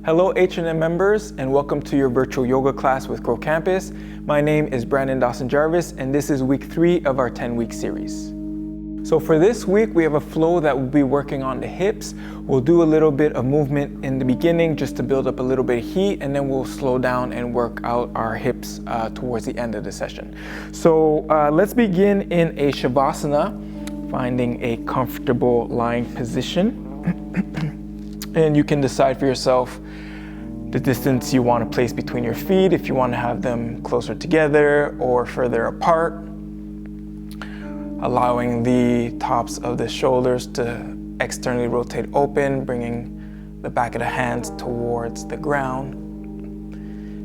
Hello H&M members, and welcome to your virtual yoga class with Grow Campus. My name is Brandon Dawson Jarvis, and this is week 3 of our 10-week series. So for this week, we have a flow that will be working on the hips. We'll do a little bit of movement in the beginning just to build up a little bit of heat, and then we'll slow down and work out our hips towards the end of the session. So let's begin in a Shavasana, finding a comfortable lying position. And you can decide for yourself the distance you want to place between your feet, if you want to have them closer together or further apart. Allowing the tops of the shoulders to externally rotate open, bringing the back of the hands towards the ground.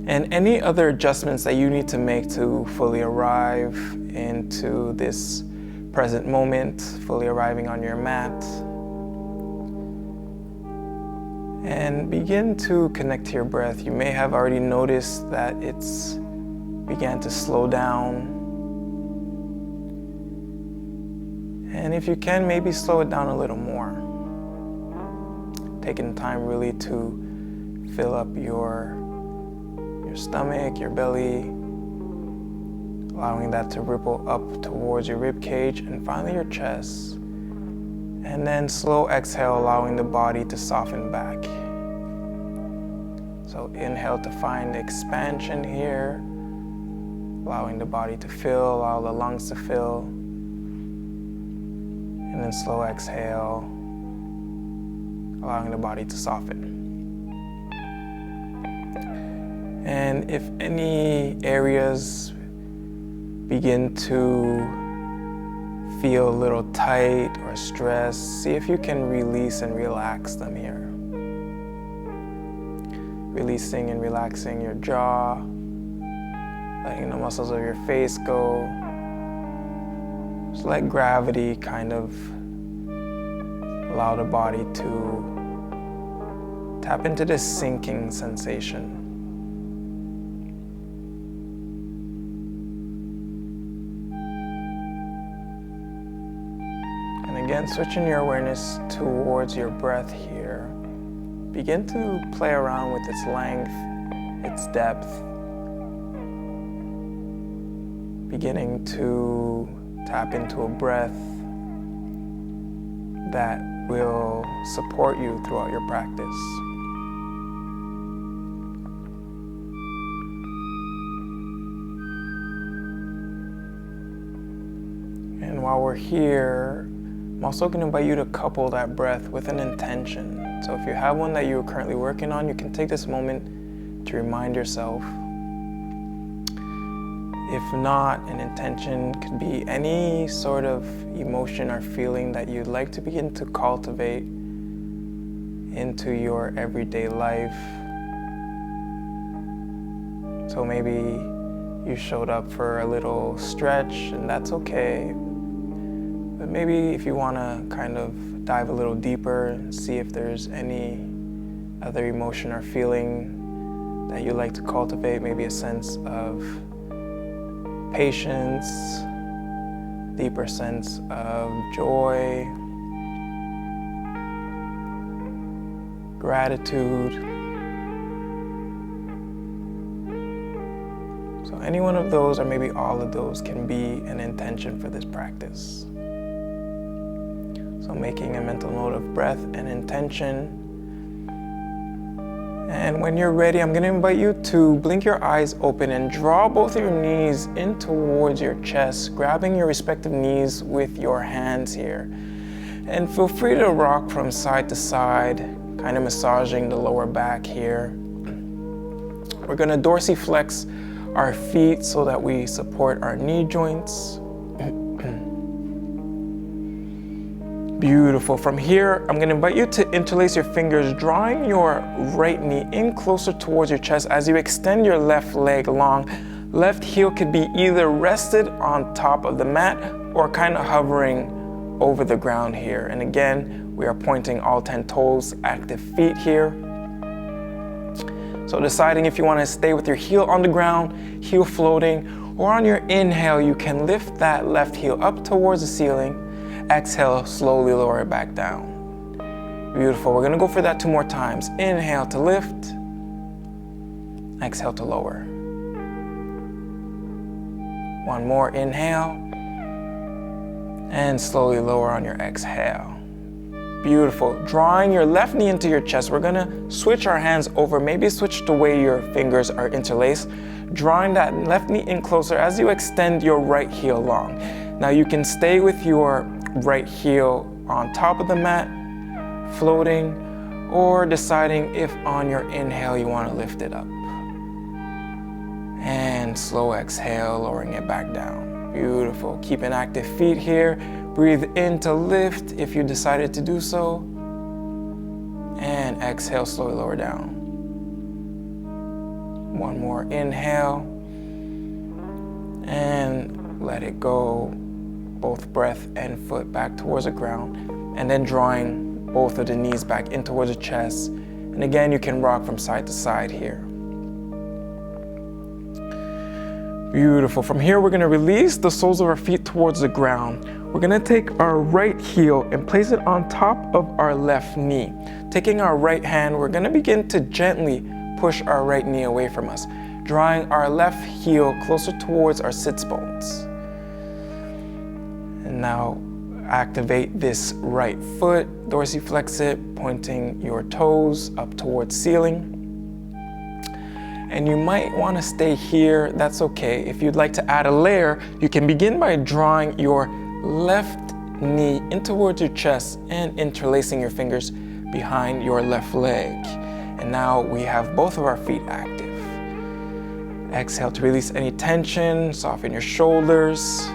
And any other adjustments that you need to make to fully arrive into this present moment, fully arriving on your mat. And begin to connect to your breath. You may have already noticed that it's began to slow down. And if you can, maybe slow it down a little more. Taking time really to fill up your stomach, your belly, allowing that to ripple up towards your rib cage and finally your chest. And then slow exhale, allowing the body to soften back. So inhale to find expansion here, allowing the body to fill, allow the lungs to fill. And then slow exhale, allowing the body to soften. And if any areas begin to feel a little tight or stressed, see if you can release and relax them here. Releasing and relaxing your jaw, letting the muscles of your face go. Just let gravity kind of allow the body to tap into this sinking sensation. And again, switching your awareness towards your breath here. Begin to play around with its length, its depth. Beginning to tap into a breath that will support you throughout your practice. And while we're here, I'm also going to invite you to couple that breath with an intention. So if you have one that you're currently working on, you can take this moment to remind yourself. If not, an intention could be any sort of emotion or feeling that you'd like to begin to cultivate into your everyday life. So maybe you showed up for a little stretch, and that's okay. But maybe if you want to kind of dive a little deeper and see if there's any other emotion or feeling that you'd like to cultivate, maybe a sense of patience, deeper sense of joy, gratitude. So any one of those or maybe all of those can be an intention for this practice. So making a mental note of breath and intention. And when you're ready, I'm going to invite you to blink your eyes open and draw both of your knees in towards your chest, grabbing your respective knees with your hands here. And feel free to rock from side to side, kind of massaging the lower back here. We're going to dorsiflex our feet so that we support our knee joints. Beautiful. From here, I'm going to invite you to interlace your fingers, drawing your right knee in closer towards your chest as you extend your left leg long. Left heel could be either rested on top of the mat or kind of hovering over the ground here. And again, we are pointing all 10 toes, active feet here. So deciding if you want to stay with your heel on the ground, heel floating, or on your inhale, you can lift that left heel up towards the ceiling. Exhale, slowly lower it back down. Beautiful. We're gonna go for that 2 more times. Inhale to lift. Exhale to lower. 1 more, inhale. And slowly lower on your exhale. Beautiful. Drawing your left knee into your chest. We're gonna switch our hands over, maybe switch the way your fingers are interlaced. Drawing that left knee in closer as you extend your right heel long. Now you can stay with your right heel on top of the mat, floating, or deciding if on your inhale you want to lift it up. And slow exhale, lowering it back down. Beautiful. Keep an active feet here. Breathe in to lift if you decided to do so. And exhale, slowly lower down. 1 more, inhale. And let it go. Both breath and foot back towards the ground. And then drawing both of the knees back in towards the chest. And again, you can rock from side to side here. Beautiful. From here, we're going to release the soles of our feet towards the ground. We're going to take our right heel and place it on top of our left knee. Taking our right hand, we're going to begin to gently push our right knee away from us, drawing our left heel closer towards our sits bones. And now activate this right foot, dorsiflex it, pointing your toes up towards ceiling. And you might want to stay here, that's okay. If you'd like to add a layer, you can begin by drawing your left knee in towards your chest and interlacing your fingers behind your left leg. And now we have both of our feet active. Exhale to release any tension, soften your shoulders.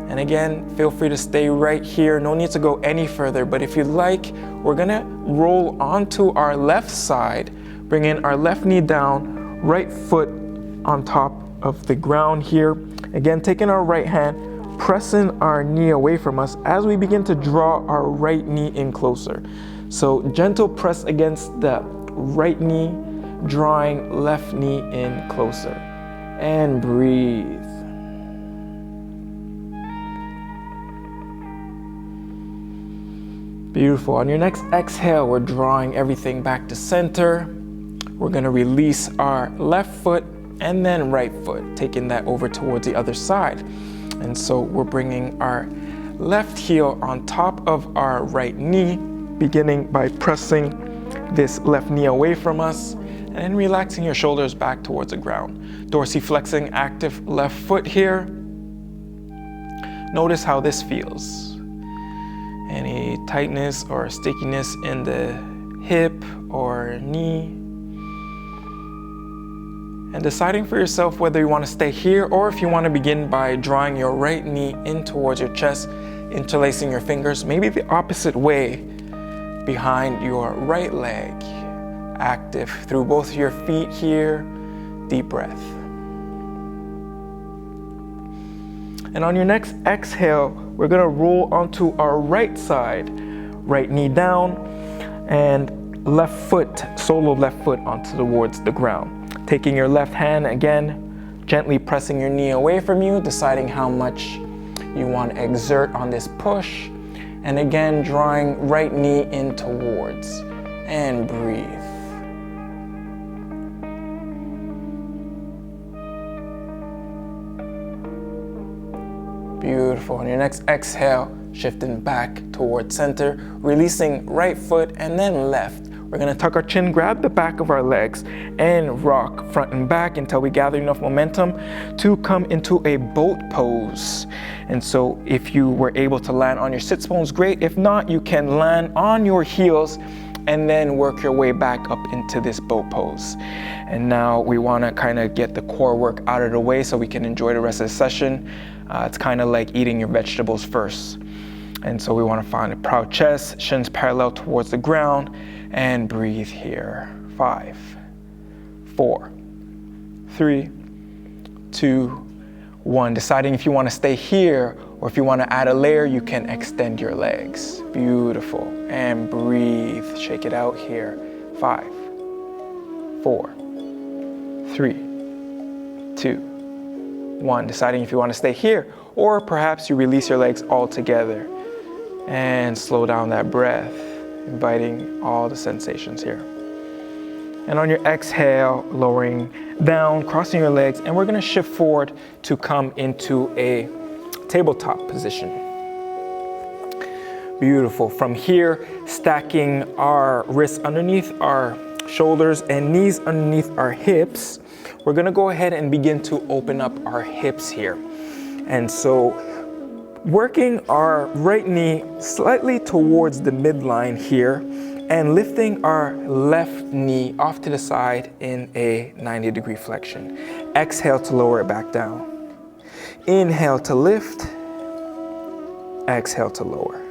And again, feel free to stay right here. No need to go any further, but if you'd like, we're gonna roll onto our left side, bring in our left knee down, right foot on top of the ground here. Again, taking our right hand, pressing our knee away from us as we begin to draw our right knee in closer. So gentle press against the right knee, drawing left knee in closer. And breathe. Beautiful. On your next exhale, we're drawing everything back to center. We're going to release our left foot and then right foot, taking that over towards the other side. And so we're bringing our left heel on top of our right knee, beginning by pressing this left knee away from us and then relaxing your shoulders back towards the ground. Dorsiflexing active left foot here. Notice how this feels. Any tightness or stickiness in the hip or knee. And deciding for yourself whether you want to stay here or if you want to begin by drawing your right knee in towards your chest, interlacing your fingers, maybe the opposite way behind your right leg. Active through both your feet here. Deep breath. And on your next exhale, we're going to roll onto our right side, right knee down, and left foot, solo left foot onto towards the ground. Taking your left hand again, gently pressing your knee away from you, deciding how much you want to exert on this push. And again, drawing right knee in towards. And breathe. Beautiful. On your next exhale, shifting back towards center, releasing right foot and then left. We're gonna tuck our chin, grab the back of our legs, and rock front and back until we gather enough momentum to come into a boat pose. And so if you were able to land on your sits bones, great. If not, you can land on your heels and then work your way back up into this boat pose. And now we wanna kind of get the core work out of the way so we can enjoy the rest of the session. It's kind of like eating your vegetables first. And so we want to find a proud chest, shins parallel towards the ground, and breathe here. 5, 4, 3, 2, 1. Deciding if you want to stay here or if you want to add a layer, you can extend your legs. Beautiful. And breathe. Shake it out here. 5, 4, 3, 2, 1. Deciding if you want to stay here or perhaps you release your legs all together and slow down that breath inviting all the sensations here. And on your exhale, lowering down, crossing your legs, and we're gonna shift forward to come into a tabletop position. Beautiful. From here, stacking our wrists underneath our shoulders and knees underneath our hips, we're gonna go ahead and begin to open up our hips here. And so, working our right knee slightly towards the midline here, and lifting our left knee off to the side in a 90-degree flexion. Exhale to lower it back down. Inhale to lift. Exhale to lower.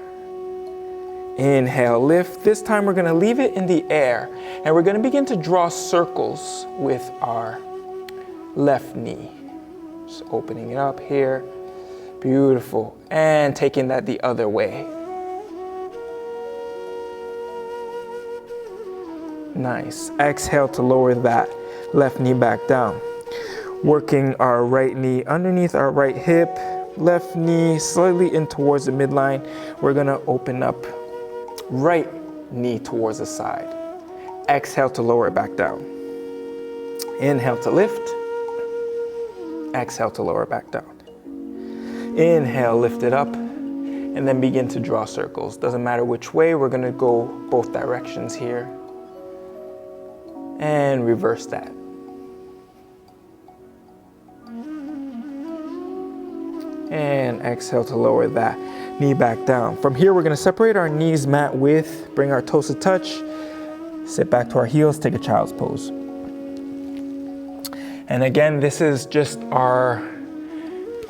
Inhale, lift. This time we're gonna leave it in the air, and we're gonna begin to draw circles with our left knee. Just opening it up here. Beautiful. And taking that the other way. Nice. Exhale to lower that left knee back down. Working our right knee underneath our right hip, left knee slightly in towards the midline. We're gonna open up right knee towards the side. Exhale to lower it back down. Inhale to lift. Exhale to lower it back down. Inhale, lift it up, and then begin to draw circles. Doesn't matter which way, we're gonna go both directions here. And reverse that. And exhale to lower that knee back down. From here, we're gonna separate our knees mat width, bring our toes to touch, sit back to our heels, take a child's pose. And again, this is just our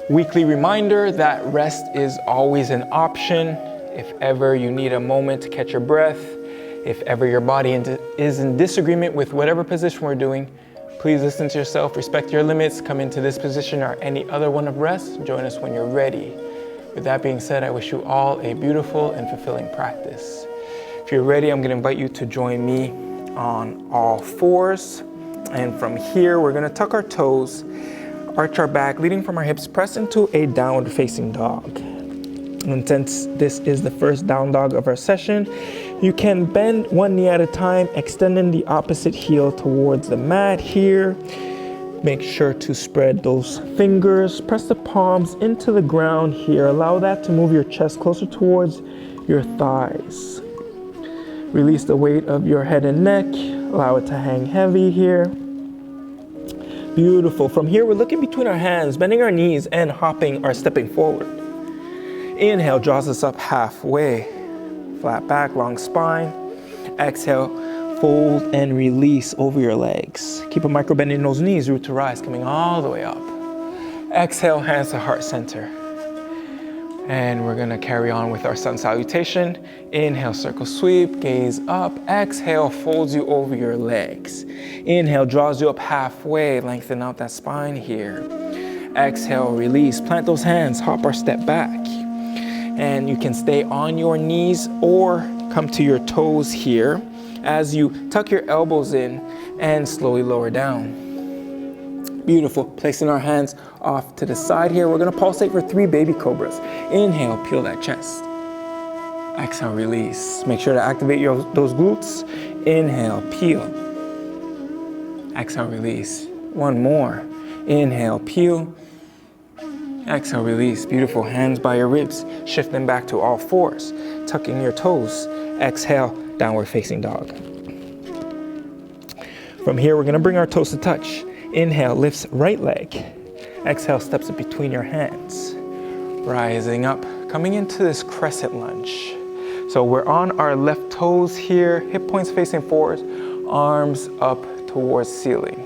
weekly reminder that rest is always an option. If ever you need a moment to catch your breath, if ever your body is in disagreement with whatever position we're doing, please listen to yourself, respect your limits, come into this position or any other one of rest. Join us when you're ready. With that being said, I wish you all a beautiful and fulfilling practice. If you're ready, I'm gonna invite you to join me on all fours. And from here, we're gonna tuck our toes, arch our back, leading from our hips, press into a downward facing dog. And since this is the first down dog of our session, you can bend one knee at a time, extending the opposite heel towards the mat here. Make sure to spread those fingers, press the palms into the ground here. Allow that to move your chest closer towards your thighs. Release the weight of your head and neck. Allow it to hang heavy here. Beautiful. From here, we're looking between our hands, bending our knees and hopping or stepping forward. Inhale draws us up halfway. Flat back, long spine. Exhale, fold and release over your legs. Keep a micro bend in those knees, root to rise, coming all the way up. Exhale, hands to heart center. And we're gonna carry on with our sun salutation. Inhale, circle sweep, gaze up. Exhale, folds you over your legs. Inhale, draws you up halfway, lengthen out that spine here. Exhale, release, plant those hands, hop or step back. And you can stay on your knees or come to your toes here as you tuck your elbows in and slowly lower down. Beautiful. Placing our hands off to the side here. We're gonna pulsate for 3 baby cobras. Inhale, peel that chest. Exhale, release. Make sure to activate those glutes. Inhale, peel. Exhale, release. One more. Inhale, peel. Exhale, release. Beautiful. Hands by your ribs. Shift them back to all fours. Tucking your toes. Exhale, downward facing dog. From here, we're gonna bring our toes to touch. Inhale, lifts right leg. Exhale, steps it between your hands. Rising up, coming into this crescent lunge. So we're on our left toes here, hip points facing forward, arms up towards ceiling.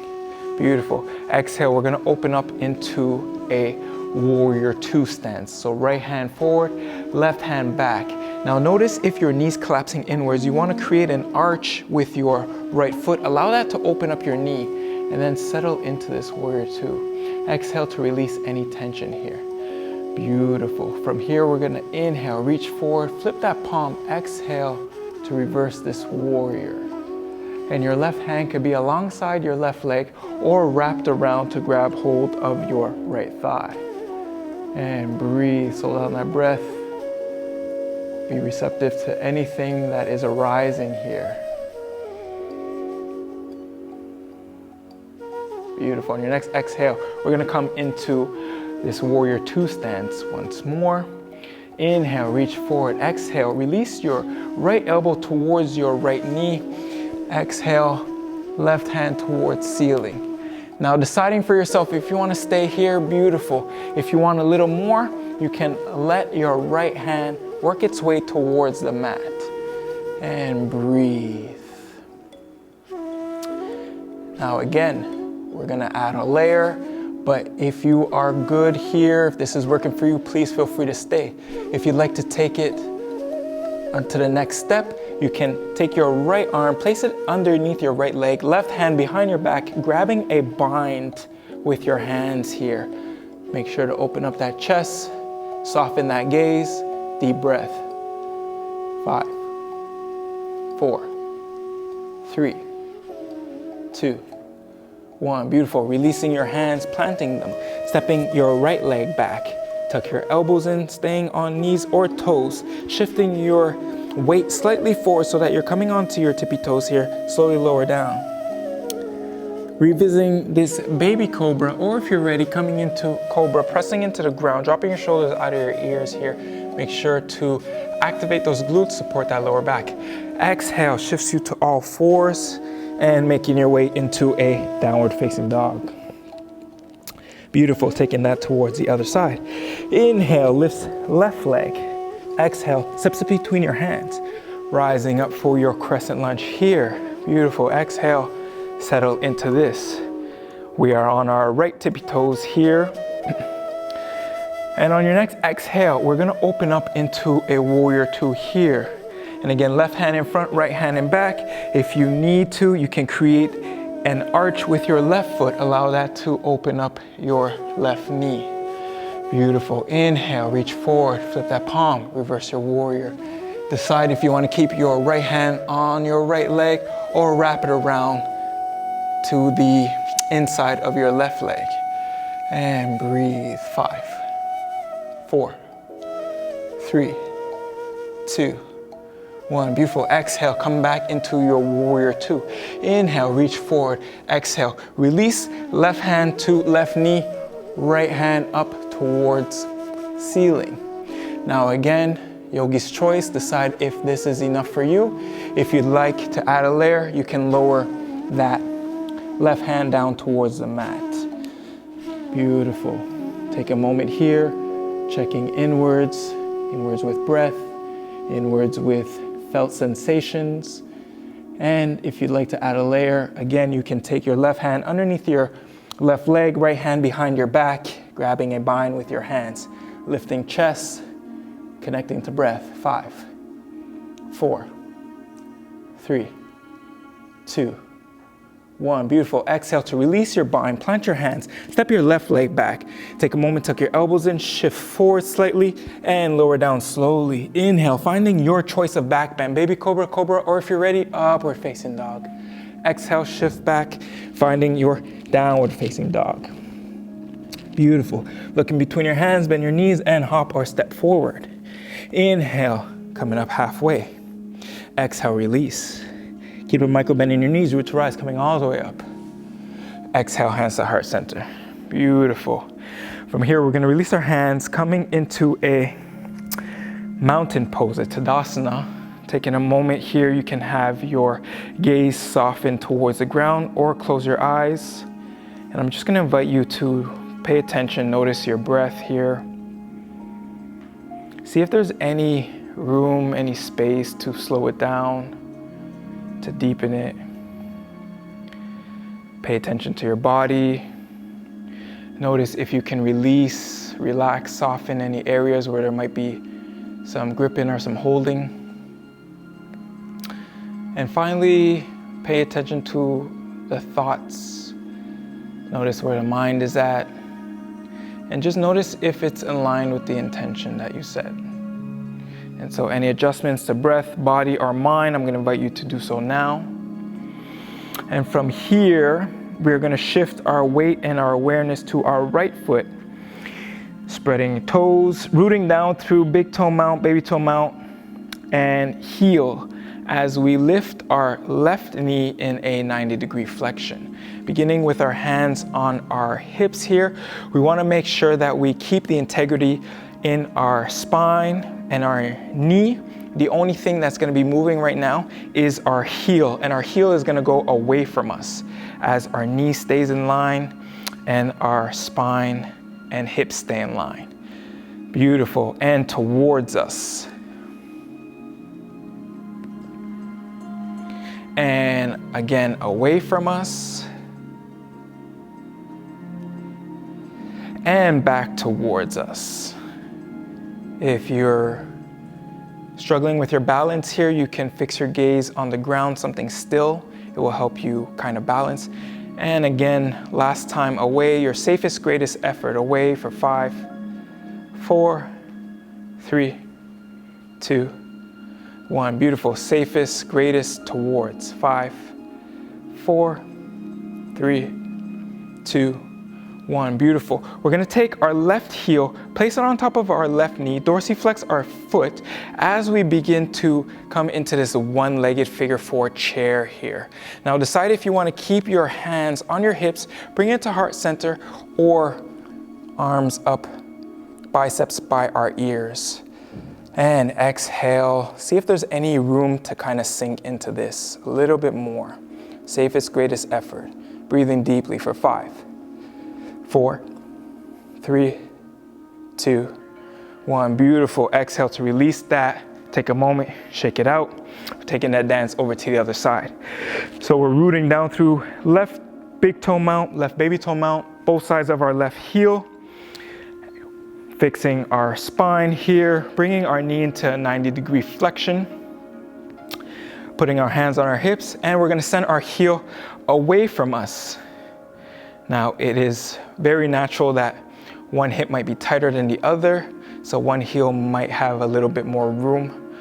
Beautiful. Exhale, we're gonna open up into a warrior 2 stance. So right hand forward, left hand back. Now notice if your knee's collapsing inwards, you wanna create an arch with your right foot. Allow that to open up your knee and then settle into this warrior 2. Exhale to release any tension here. Beautiful. From here, we're gonna inhale, reach forward, flip that palm, exhale to reverse this warrior. And your left hand could be alongside your left leg or wrapped around to grab hold of your right thigh. And breathe, slow down that breath. Be receptive to anything that is arising here. Beautiful. On your next exhale, we're going to come into this warrior two stance once more. Inhale, reach forward. Exhale, release your right elbow towards your right knee. Exhale, left hand towards ceiling. Now deciding for yourself if you want to stay here, beautiful. If you want a little more, you can let your right hand work its way towards the mat. And breathe. Now again, we're gonna add a layer, but if you are good here, if this is working for you, please feel free to stay. If you'd like to take it onto the next step, you can take your right arm, place it underneath your right leg, left hand behind your back, grabbing a bind with your hands here. Make sure to open up that chest, soften that gaze, deep breath. 5, 4, 3, 2, 1. Beautiful. Releasing your hands, planting them, stepping your right leg back. Tuck your elbows in, staying on knees or toes, shifting your weight slightly forward so that you're coming onto your tippy toes here. Slowly lower down. Revisiting this baby cobra, or if you're ready, coming into cobra, pressing into the ground, dropping your shoulders out of your ears here. Make sure to activate those glutes, support that lower back. Exhale, shifts you to all fours and making your way into a downward facing dog. Beautiful, taking that towards the other side. Inhale, lifts left leg. Exhale, steps it between your hands. Rising up for your crescent lunge here. Beautiful, exhale, settle into this. We are on our right tippy toes here. And on your next exhale, we're gonna open up into a warrior two here. And again, left hand in front, right hand in back. If you need to, you can create an arch with your left foot. Allow that to open up your left knee. Beautiful. Inhale, reach forward, flip that palm, reverse your warrior. Decide if you want to keep your right hand on your right leg or wrap it around to the inside of your left leg. And breathe. 5, 4, 3, 2, 1. Beautiful. Exhale, come back into your warrior two. Inhale, reach forward. Exhale, release left hand to left knee, right hand up towards ceiling. Now again, yogi's choice. Decide if this is enough for you. If you'd like to add a layer, you can lower that left hand down towards the mat. Beautiful. Take a moment here, checking inwards with breath, inwards with felt sensations. And if you'd like to add a layer, again, you can take your left hand underneath your left leg, right hand behind your back, grabbing a bind with your hands, lifting chest, connecting to breath. 5, 4, 3, 2, 1. Beautiful. Exhale to release your bind. Plant your hands. Step your left leg back. Take a moment, tuck your elbows in, shift forward slightly, and lower down slowly. Inhale, finding your choice of back bend. Baby cobra, cobra, or if you're ready, upward facing dog. Exhale, shift back, finding your downward facing dog. Beautiful. Looking between your hands, bend your knees, and hop or step forward. Inhale, coming up halfway. Exhale, release. Keep a micro bend in your knees, root to rise, coming all the way up. Exhale, hands to heart center. Beautiful. From here, we're gonna release our hands, coming into a mountain pose, a Tadasana. Taking a moment here, you can have your gaze soften towards the ground or close your eyes. And I'm just gonna invite you to pay attention, notice your breath here. See if there's any room, any space to slow it down, to deepen it. Pay attention to your body. Notice if you can release, relax, soften any areas where there might be some gripping or some holding. And finally, pay attention to the thoughts. Notice where the mind is at. And just notice if it's in line with the intention that you set. And so any adjustments to breath, body, or mind, I'm gonna invite you to do so now. And from here, we're gonna shift our weight and our awareness to our right foot. Spreading toes, rooting down through big toe mount, baby toe mount. and heel as we lift our left knee in a 90-degree flexion. Beginning with our hands on our hips here, we want to make sure that we keep the integrity in our spine and our knee. The only thing that's going to be moving right now is our heel, and our heel is going to go away from us as our knee stays in line and our spine and hips stay in line. Beautiful. And towards us. And again, away from us. And back towards us. If you're struggling with your balance here, you can fix your gaze on the ground, something still. It will help you kind of balance. And again, last time, away, your safest, greatest effort. Away for 5, 4, 3, 2, 1. Beautiful. Safest, greatest, towards. 5, 4, 3, 2, 1. Beautiful. We're going to take our left heel, place it on top of our left knee, dorsiflex our foot as we begin to come into this one-legged figure 4 chair here. Now decide if you want to keep your hands on your hips, bring it to heart center, or arms up, biceps by our ears. And exhale. See if there's any room to kind of sink into this a little bit more. Safest, greatest effort. Breathing deeply for 5, 4, 3, 2, 1. Beautiful. Exhale to release that. Take a moment, shake it out. Taking that dance over to the other side. So we're rooting down through left big toe mount, left baby toe mount, both sides of our left heel. Fixing our spine here, bringing our knee into a 90-degree flexion. Putting our hands on our hips, and we're going to send our heel away from us. Now, it is very natural that one hip might be tighter than the other, so one heel might have a little bit more room,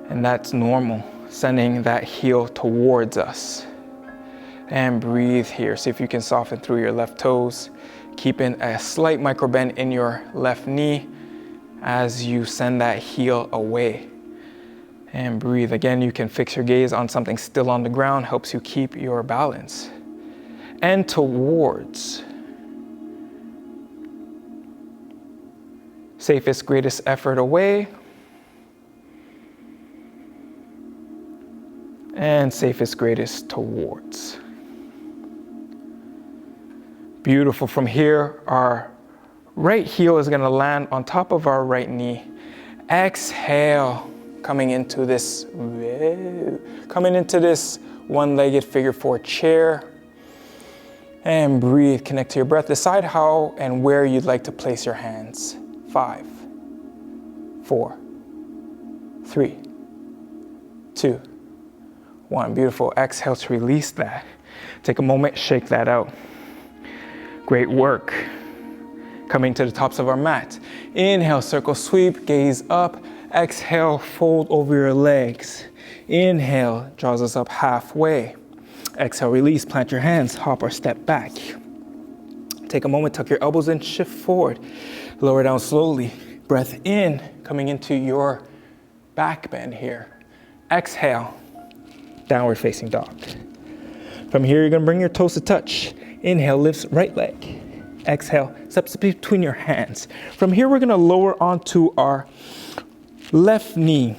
and that's normal. Sending that heel towards us. And breathe here. See if you can soften through your left toes, keeping a slight micro bend in your left knee as you send that heel away. And breathe. Again, you can fix your gaze on something still on the ground, helps you keep your balance. And towards. Safest, greatest effort away. And safest, greatest towards. Beautiful. From here, our right heel is going to land on top of our right knee. Exhale, coming into this one-legged figure 4 chair. And breathe, connect to your breath. Decide how and where you'd like to place your hands. 5, 4, 3, 2, 1. Beautiful. Exhale to release that. Take a moment, shake that out. Great work. Coming to the tops of our mat. Inhale, circle sweep, gaze up. Exhale, fold over your legs. Inhale, draws us up halfway. Exhale, release, plant your hands, hop or step back. Take a moment, tuck your elbows in, shift forward. Lower down slowly. Breath in, coming into your back bend here. Exhale, downward facing dog. From here, you're gonna bring your toes to touch. Inhale, lifts right leg. Exhale, steps between your hands. From here, we're gonna lower onto our left knee.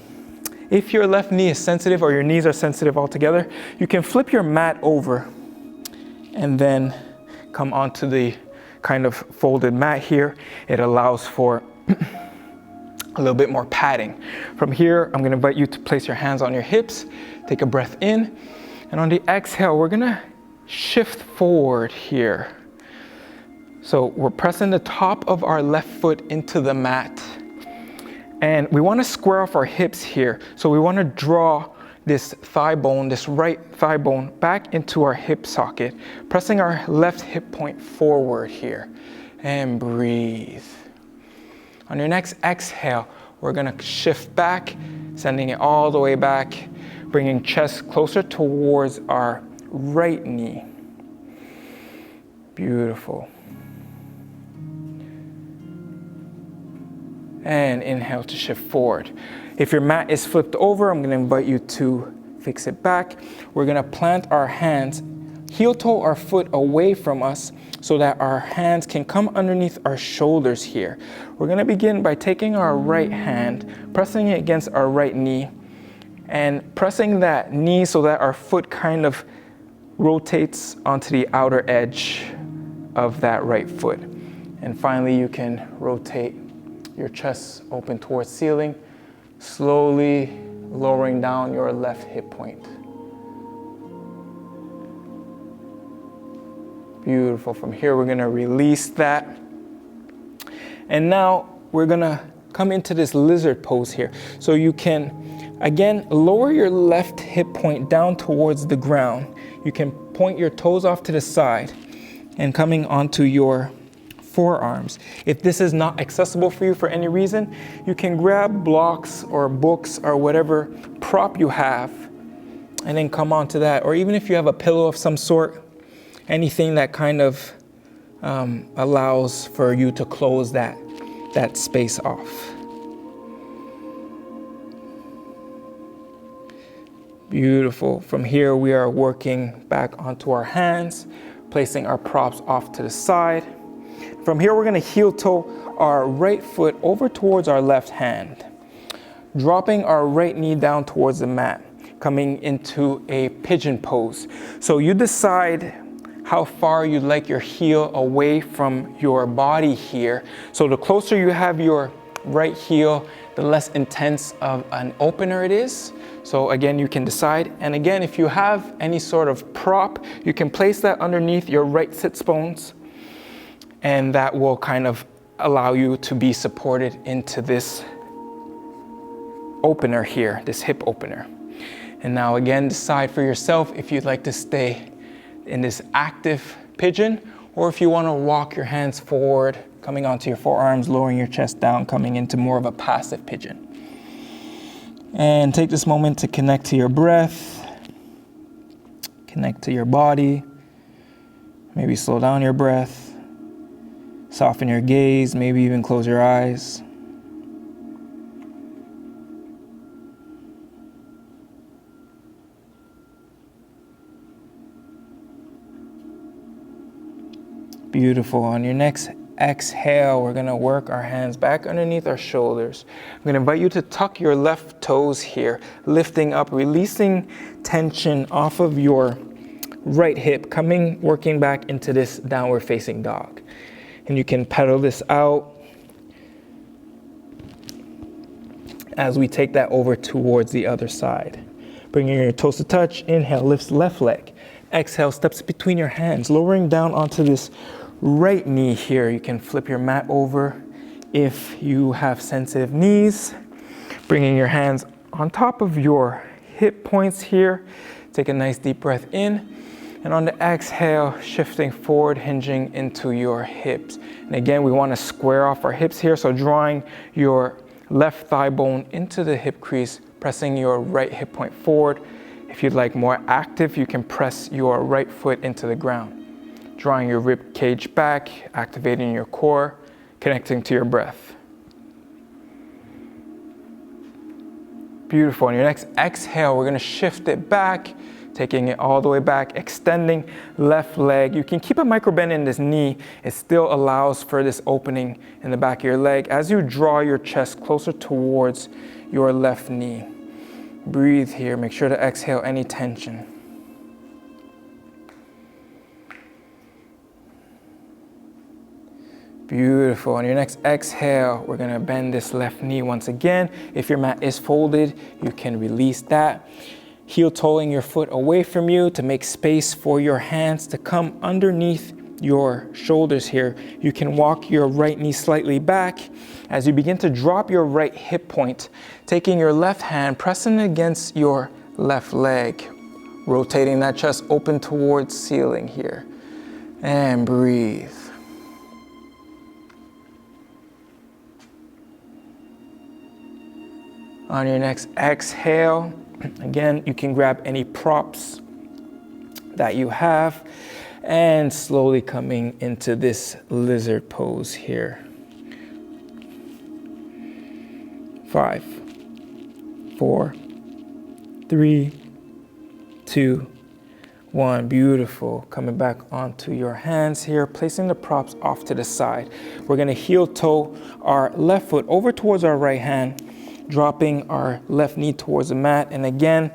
If your left knee is sensitive or your knees are sensitive altogether, you can flip your mat over and then come onto the kind of folded mat here. It allows for a little bit more padding. From here, I'm gonna invite you to place your hands on your hips, take a breath in, and on the exhale, we're gonna shift forward here. So we're pressing the top of our left foot into the mat. And we want to square off our hips here. So we want to draw this thigh bone, this right thigh bone, back into our hip socket, pressing our left hip point forward here. And breathe. On your next exhale, we're going to shift back, sending it all the way back, bringing chest closer towards our right knee. Beautiful. And inhale to shift forward. If your mat is flipped over, I'm going to invite you to fix it back. We're going to plant our hands, heel toe our foot away from us so that our hands can come underneath our shoulders here. We're going to begin by taking our right hand, pressing it against our right knee, and pressing that knee so that our foot kind of rotates onto the outer edge of that right foot. And finally, you can rotate your chest open towards ceiling, slowly lowering down your left hip point. Beautiful. From here, we're going to release that. And now we're going to come into this lizard pose here. So you can, again, lower your left hip point down towards the ground. You can point your toes off to the side and coming onto your forearms. If this is not accessible for you for any reason, you can grab blocks or books or whatever prop you have and then come onto that. Or even if you have a pillow of some sort, anything that kind of allows for you to close that space off. Beautiful. From here, we are working back onto our hands, placing our props off to the side. From here, we're going to heel toe our right foot over towards our left hand, dropping our right knee down towards the mat, coming into a pigeon pose. So you decide how far you'd like your heel away from your body here. So the closer you have your right heel, the less intense of an opener it is. So again, you can decide. And again, if you have any sort of prop, you can place that underneath your right sits bones, and that will kind of allow you to be supported into this opener here, this hip opener. And now again, decide for yourself if you'd like to stay in this active pigeon, or if you want to walk your hands forward, coming onto your forearms, lowering your chest down, coming into more of a passive pigeon. And take this moment to connect to your breath, connect to your body, maybe slow down your breath, soften your gaze, maybe even close your eyes. Beautiful. On your next exhale, we're going to work our hands back underneath our shoulders. I'm going to invite you to tuck your left toes here, lifting up, releasing tension off of your right hip, working back into this downward facing dog. And you can pedal this out as we take that over towards the other side. Bringing your toes to touch. Inhale, lifts left leg. Exhale, steps between your hands, lowering down onto this right knee here. You can flip your mat over if you have sensitive knees. Bringing your hands on top of your hip points here. Take a nice deep breath in. And on the exhale, shifting forward, hinging into your hips. And again, we want to square off our hips here. So drawing your left thigh bone into the hip crease, pressing your right hip point forward. If you'd like more active, you can press your right foot into the ground. Drawing your rib cage back, activating your core, connecting to your breath. Beautiful. On your next exhale, we're going to shift it back, taking it all the way back, extending left leg. You can keep a micro bend in this knee. It still allows for this opening in the back of your leg as you draw your chest closer towards your left knee. Breathe here. Make sure to exhale any tension. Beautiful. On your next exhale, we're going to bend this left knee once again. If your mat is folded, you can release that. Heel toeing your foot away from you to make space for your hands to come underneath your shoulders here. You can walk your right knee slightly back as you begin to drop your right hip point, taking your left hand, pressing against your left leg, rotating that chest open towards ceiling here. And breathe. On your next exhale, again, you can grab any props that you have and slowly coming into this lizard pose here. 5, 4, 3, 2, 1. Beautiful. Coming back onto your hands here, placing the props off to the side. We're going to heel toe our left foot over towards our right hand, dropping our left knee towards the mat. And again,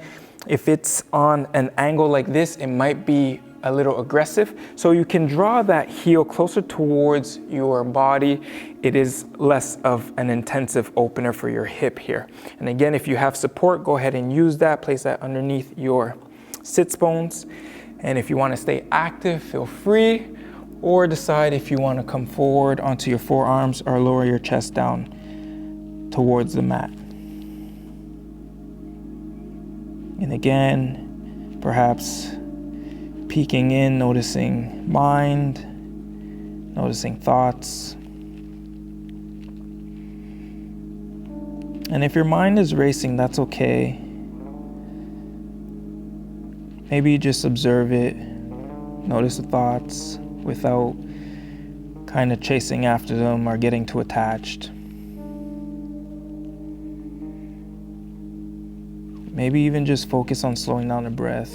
if it's on an angle like this, it might be a little aggressive. So you can draw that heel closer towards your body. It is less of an intensive opener for your hip here. And again, if you have support, go ahead and use that. Place that underneath your sits bones. And if you want to stay active, feel free, or decide if you want to come forward onto your forearms or lower your chest down towards the mat. And again, perhaps peeking in, noticing mind, noticing thoughts. And if your mind is racing, that's okay. Maybe just observe it, notice the thoughts without kind of chasing after them or getting too attached. Maybe even just focus on slowing down the breath.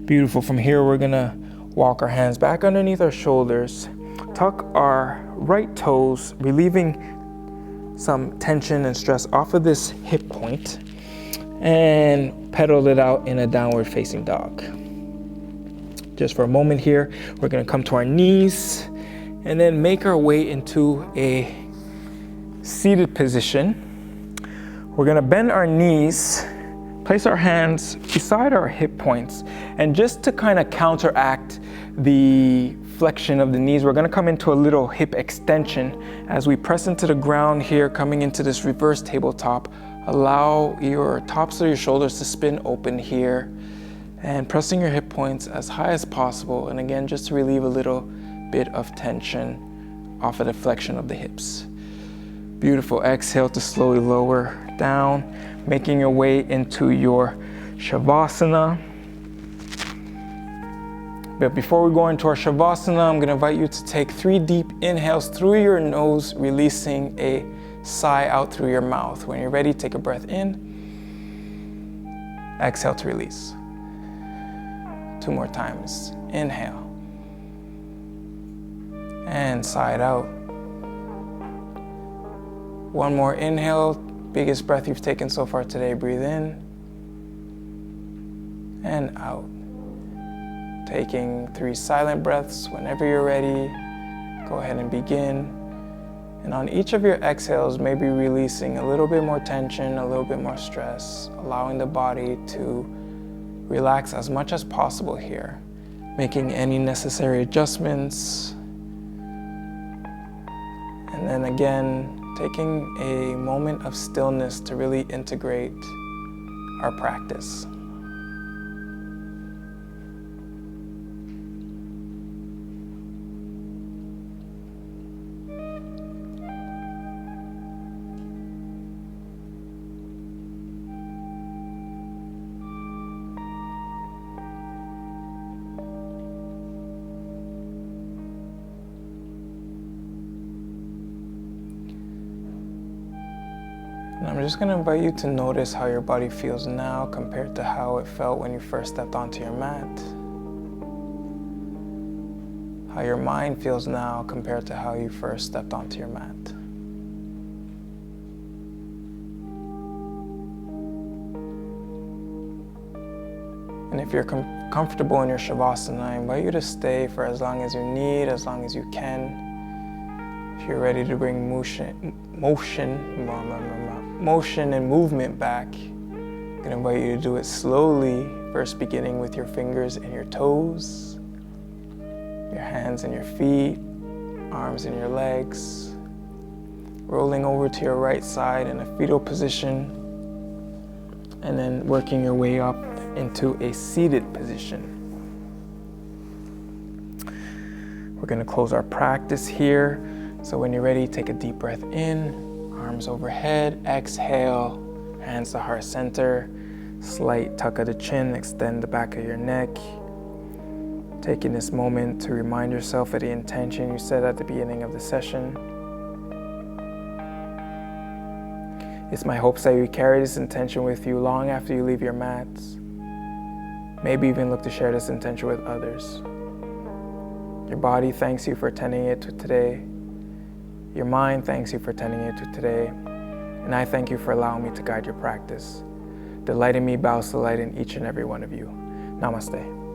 Beautiful. From here, we're gonna walk our hands back underneath our shoulders, tuck our right toes, relieving some tension and stress off of this hip point, and pedal it out in a downward facing dog. Just for a moment here, we're gonna come to our knees and then make our way into a seated position. We're gonna bend our knees, place our hands beside our hip points, and just to kind of counteract the flexion of the knees, we're gonna come into a little hip extension as we press into the ground here, coming into this reverse tabletop. Allow your tops of your shoulders to spin open here and pressing your hip points as high as possible. And again, just to relieve a little bit of tension off of the flexion of the hips. Beautiful. Exhale to slowly lower down, making your way into your Shavasana. But before we go into our Shavasana, I'm going to invite you to take 3 deep inhales through your nose, releasing a sigh out through your mouth. When you're ready, take a breath in. Exhale to release. 2 more times. Inhale. And sigh it out. 1 more inhale. Biggest breath you've taken so far today. Breathe in. And out. Taking 3 silent breaths. Whenever you're ready, go ahead and begin. And on each of your exhales, maybe releasing a little bit more tension, a little bit more stress, allowing the body to relax as much as possible here, making any necessary adjustments. And then again, taking a moment of stillness to really integrate our practice. And I'm just going to invite you to notice how your body feels now compared to how it felt when you first stepped onto your mat. How your mind feels now compared to how you first stepped onto your mat. And if you're comfortable in your Shavasana, I invite you to stay for as long as you need, as long as you can. If you're ready to bring motion and movement back, I'm going to invite you to do it slowly, first beginning with your fingers and your toes, your hands and your feet, arms and your legs, rolling over to your right side in a fetal position, and then working your way up into a seated position. We're going to close our practice here. So when you're ready, take a deep breath in, arms overhead, exhale, hands to heart center, slight tuck of the chin, extend the back of your neck. Taking this moment to remind yourself of the intention you set at the beginning of the session. It's my hopes that you carry this intention with you long after you leave your mats. Maybe even look to share this intention with others. Your body thanks you for tending it to today. Your mind thanks you for tending it to today. And I thank you for allowing me to guide your practice. The light in me bows to light in each and every one of you. Namaste.